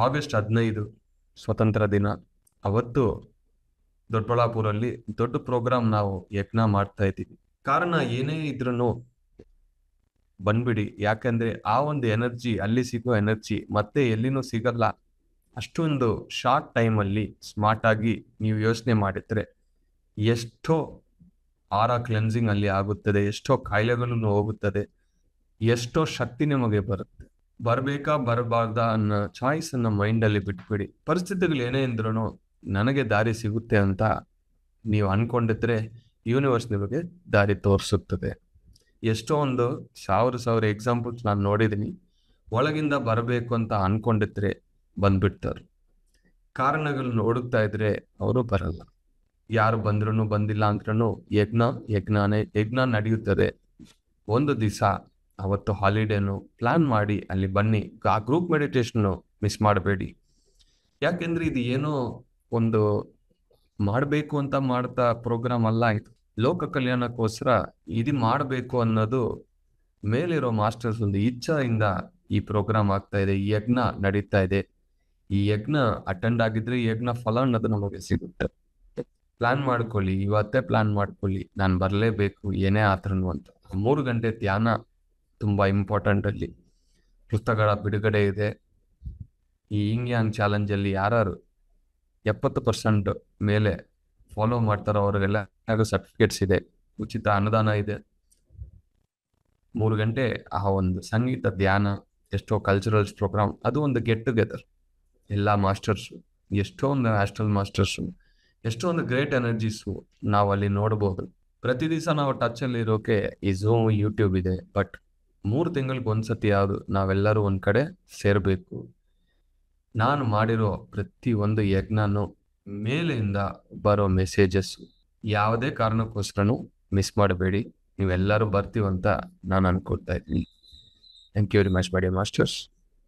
August 15 ಸ್ವತಂತ್ರ ದಿನ. ಅವತ್ತು ದೊಡ್ಡಬಳ್ಳಾಪುರಲ್ಲಿ ದೊಡ್ಡ ಪ್ರೋಗ್ರಾಮ್ ನಾವು ಯಜ್ಞ ಮಾಡ್ತಾ ಇದ್ದೀವಿ. ಕಾರಣ ಏನೇ ಇದ್ರೂ ಬಂದ್ಬಿಡಿ, ಯಾಕಂದ್ರೆ ಆ ಒಂದು ಎನರ್ಜಿ, ಅಲ್ಲಿ ಸಿಗೋ ಎನರ್ಜಿ ಮತ್ತೆ ಎಲ್ಲಿನೂ ಸಿಗಲ್ಲ. ಅಷ್ಟೊಂದು ಶಾರ್ಟ್ ಟೈಮಲ್ಲಿ ಸ್ಮಾರ್ಟ್ ಆಗಿ ನೀವು ಯೋಚನೆ ಮಾಡಿದ್ರೆ ಎಷ್ಟೋ ಆರಾ ಕ್ಲೆನ್ಸಿಂಗ್ ಅಲ್ಲಿ ಆಗುತ್ತದೆ, ಎಷ್ಟೋ ಕಾಯಿಲೆಗಳನ್ನು ಹೋಗುತ್ತದೆ, ಎಷ್ಟೋ ಶಕ್ತಿ ನಿಮಗೆ ಬರುತ್ತೆ. ಬರ್ಬೇಕಾ ಬರಬಾರ್ದಾ ಅನ್ನೋ ಚಾಯ್ಸ್ ಅನ್ನ ಮೈಂಡ್ ಅಲ್ಲಿ ಬಿಟ್ಬಿಡಿ. ಪರಿಸ್ಥಿತಿಗಳು ಏನೇ ಇದ್ರೂ ನನಗೆ ದಾರಿ ಸಿಗುತ್ತೆ ಅಂತ ನೀವು ಅನ್ಕೊಂಡಿದ್ರೆ ಯೂನಿವರ್ಸ್ ನಿಮಗೆ ದಾರಿ ತೋರಿಸುತ್ತದೆ. ಎಷ್ಟೋ ಒಂದು ಸಾವಿರ ಎಕ್ಸಾಂಪಲ್ಸ್ ನಾನು ನೋಡಿದ್ದೀನಿ. ಒಳಗಿಂದ ಬರಬೇಕು ಅಂತ ಅನ್ಕೊಂಡಿದ್ರೆ ಬಂದ್ಬಿಡ್ತಾರೆ. ಕಾರಣಗಳನ್ನ ಹುಡುಕ್ತಾ ಇದ್ರೆ ಅವರು ಬರಲ್ಲ. ಯಾರು ಬಂದ್ರೂ ಬಂದಿಲ್ಲ ಅಂದ್ರೂ ಯಜ್ಞ ನಡೆಯುತ್ತದೆ. ಒಂದು ದಿವಸ ಅವತ್ತು ಹಾಲಿಡೇನು ಪ್ಲಾನ್ ಮಾಡಿ ಅಲ್ಲಿ ಬನ್ನಿ. ಆ ಗ್ರೂಪ್ ಮೆಡಿಟೇಷನ್ ಮಿಸ್ ಮಾಡಬೇಡಿ. ಯಾಕೆಂದ್ರೆ ಇದು ಏನೋ ಒಂದು ಮಾಡಬೇಕು ಅಂತ ಮಾಡ್ತಾ ಪ್ರೋಗ್ರಾಮ್ ಅಲ್ಲ, ಇದು ಲೋಕ ಕಲ್ಯಾಣಕ್ಕೋಸ್ಕರ ಇದು ಮಾಡಬೇಕು ಅನ್ನೋದು ಮೇಲಿರೋ ಮಾಸ್ಟರ್ಸ್ ಒಂದು ಇಚ್ಛೆಯಿಂದ ಈ ಪ್ರೋಗ್ರಾಮ್ ಆಗ್ತಾ ಇದೆ, ಈ ಯಜ್ಞ ನಡೀತಾ ಇದೆ. ಈ ಯಜ್ಞ ಅಟೆಂಡ್ ಆಗಿದ್ರೆ ಈ ಯಜ್ಞ ಫಲ ಅನ್ನೋದು ನಮಗೆ ಸಿಗುತ್ತೆ. ಪ್ಲಾನ್ ಮಾಡ್ಕೊಳ್ಳಿ, ಇವತ್ತೇ ಪ್ಲಾನ್ ಮಾಡ್ಕೊಳ್ಳಿ, ನಾನು ಬರಲೇಬೇಕು ಏನೇ ಆದ್ರೂ ಅಂತ. 3 ಗಂಟೆ ಧ್ಯಾನ ತುಂಬ ಇಂಪಾರ್ಟೆಂಟ್. ಅಲ್ಲಿ ಪುಸ್ತಕಗಳ ಬಿಡುಗಡೆ ಇದೆ. ಈ ಇಂಗ್ಯಾನ್ ಚಾಲೆಂಜಲ್ಲಿ ಯಾರು 70% ಮೇಲೆ ಫಾಲೋ ಮಾಡ್ತಾರೋ ಅವ್ರಿಗೆಲ್ಲ ಸರ್ಟಿಫಿಕೇಟ್ಸ್ ಇದೆ, ಉಚಿತ ಅನುದಾನ ಇದೆ. 3 ಗಂಟೆ ಆ ಒಂದು ಸಂಗೀತ ಧ್ಯಾನ, ಎಷ್ಟೋ ಕಲ್ಚರಲ್ಸ್ ಪ್ರೋಗ್ರಾಮ್, ಅದು ಒಂದು ಗೆಟ್ ಟುಗೆದರ್. ಎಲ್ಲ ಮಾಸ್ಟರ್ಸು, ಎಷ್ಟೊಂದು ಆಸ್ಟ್ರಲ್ ಮಾಸ್ಟರ್ಸು, ಎಷ್ಟೊಂದು ಗ್ರೇಟ್ ಎನರ್ಜೀಸು ನಾವು ಅಲ್ಲಿ ನೋಡ್ಬೋದು. ಪ್ರತಿ ದಿವಸ ನಾವು ಟಚಲ್ಲಿ ಇರೋಕೆ ಈ ಝೂಮ್, ಯೂಟ್ಯೂಬ್ ಇದೆ. ಬಟ್ 3 ತಿಂಗಳಿಗೆ ಒಂದ್ಸತಿ ಯಾವುದು ನಾವೆಲ್ಲರೂ ಒಂದು ಕಡೆ ಸೇರಬೇಕು. ನಾನು ಮಾಡಿರೋ ಪ್ರತಿ ಒಂದು ಯಜ್ಞನೂ ಮೇಲೆಯಿಂದ ಬರೋ ಮೆಸೇಜಸ್, ಯಾವುದೇ ಕಾರಣಕ್ಕೋಸ್ಕರನೂ ಮಿಸ್ ಮಾಡಬೇಡಿ. ನೀವೆಲ್ಲರೂ ಬರ್ತೀವಂತ ನಾನು ಅನ್ಕೊಳ್ತಾ ಇದ್ದೀನಿ. Thank you very much my dear masters.